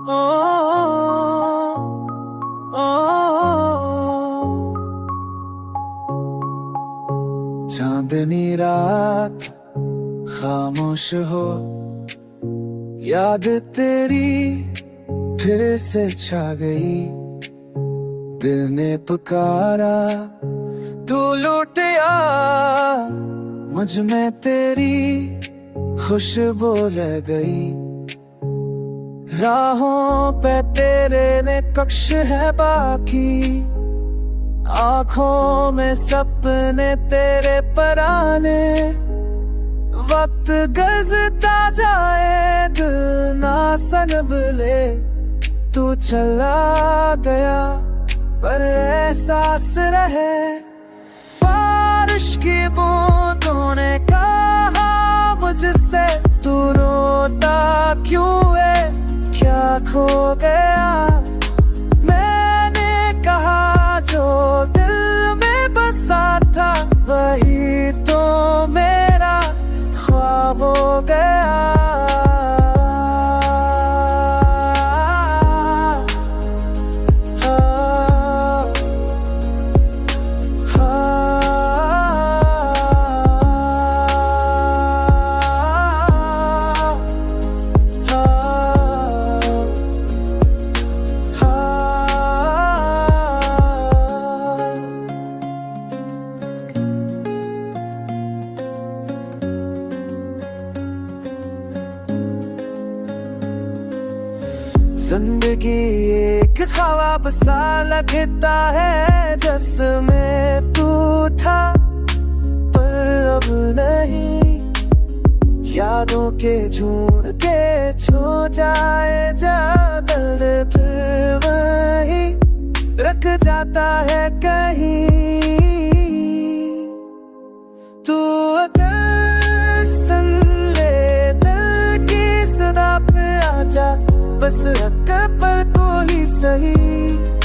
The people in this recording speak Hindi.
ओ, ओ, चांदनी रात खामोश हो, याद तेरी फिर से छा गई। दिल ने पुकारा तू लौट आ, मुझ में तेरी खुशबू रह गई। राहों पे तेरे ने कक्ष है बाकी, आँखों में सपने तेरे पराने। वक्त गज़ता जाए दिल ना सनभले, तू चला गया पर एहसास रहे। बारिश की बूंदों ने कहा मुझसे तू रोता क्यों है, क्या खो गया। मैंने कहा जो दिल में बसा था वही तो मेरा ख्वाब हो गया। जिंदगी एक ख्वाब सा लगता है जिसमें तू था, पर अब नहीं। यादों के झूठ के छू जाए जा दिल, फिर वही रख जाता है कहीं। तू अगर सुन ले दिल की सदा, फिर आजा बस एक पल को ही सही।